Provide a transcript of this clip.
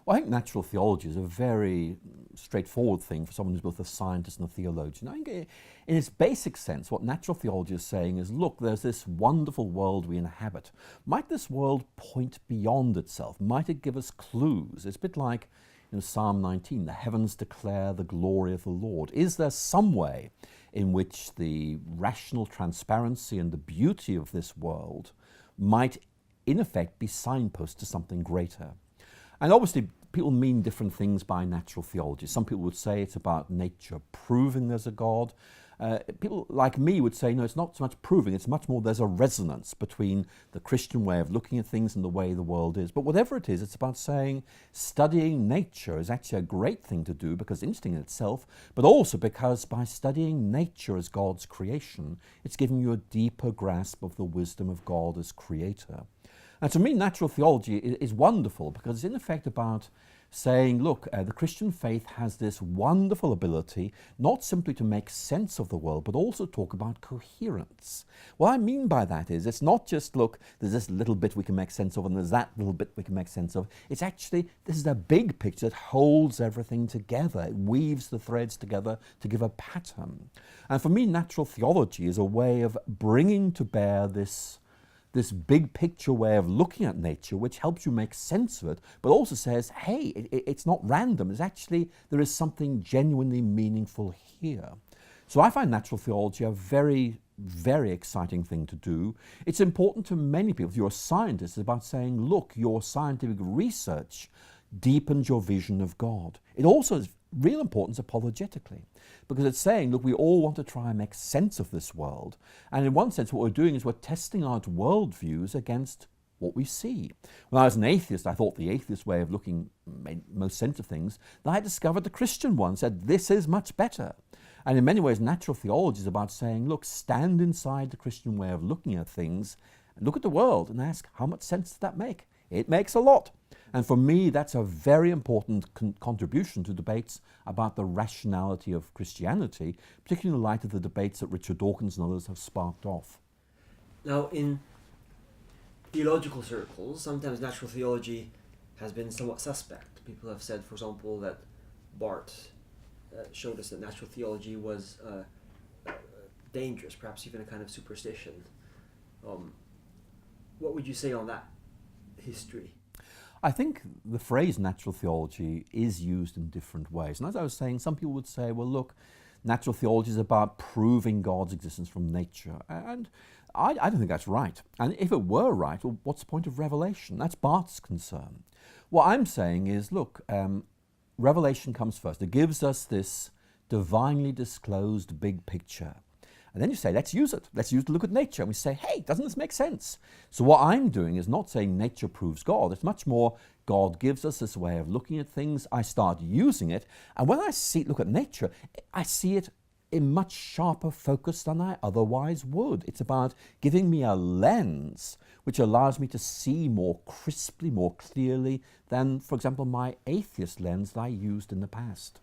Well, I think natural theology is a very straightforward thing for someone who's both a scientist and a theologian. I think in its basic sense, what natural theology is saying is, look, there's this wonderful world we inhabit. Might this world point beyond itself? Might it give us clues? It's a bit like Psalm 19, the heavens declare the glory of the Lord. Is there some way in which the rational transparency and the beauty of this world might, in effect, be signposts to something greater? And obviously, people mean different things by natural theology. Some people would say it's about nature proving there's a God. People like me would say, no, it's not so much proving, it's much more there's a resonance between the Christian way of looking at things and the way the world is. But whatever it is, it's about saying studying nature is actually a great thing to do because it's interesting in itself, but also because by studying nature as God's creation, it's giving you a deeper grasp of the wisdom of God as creator. And to me, natural theology is wonderful because it's in effect about saying, look, the Christian faith has this wonderful ability not simply to make sense of the world, but also talk about coherence. What I mean by that is it's not just, look, there's this little bit we can make sense of and there's that little bit we can make sense of. It's actually, this is a big picture that holds everything together. It weaves the threads together to give a pattern. And for me, natural theology is a way of bringing to bear this big picture way of looking at nature, which helps you make sense of it, but also says, hey, it's not random. It's actually, there is something genuinely meaningful here. So I find natural theology a very, very exciting thing to do. It's important to many people. If you're a scientist, it's about saying, look, your scientific research deepens your vision of God. It also is real importance apologetically, because it's saying, look, we all want to try and make sense of this world. And in one sense, what we're doing is we're testing our worldviews against what we see. When I was an atheist, I thought the atheist way of looking made most sense of things. Then I discovered the Christian one said, this is much better. And in many ways, natural theology is about saying, look, stand inside the Christian way of looking at things, and look at the world and ask, how much sense does that make? It makes a lot. And for me, that's a very important contribution to debates about the rationality of Christianity, particularly in light of the debates that Richard Dawkins and others have sparked off. Now, in theological circles, sometimes natural theology has been somewhat suspect. People have said, for example, that Barth showed us that natural theology was dangerous, perhaps even a kind of superstition. What would you say on that history? I think the phrase natural theology is used in different ways. And as I was saying, some people would say, well, look, natural theology is about proving God's existence from nature. And I don't think that's right. And if it were right, well, what's the point of revelation? That's Barth's concern. What I'm saying is, look, revelation comes first. It gives us this divinely disclosed big picture. And then you say, let's use it. Let's use it to look at nature. And we say, hey, doesn't this make sense? So what I'm doing is not saying nature proves God. It's much more God gives us this way of looking at things. I start using it. And when I look at nature, I see it in much sharper focus than I otherwise would. It's about giving me a lens which allows me to see more crisply, more clearly than, for example, my atheist lens that I used in the past.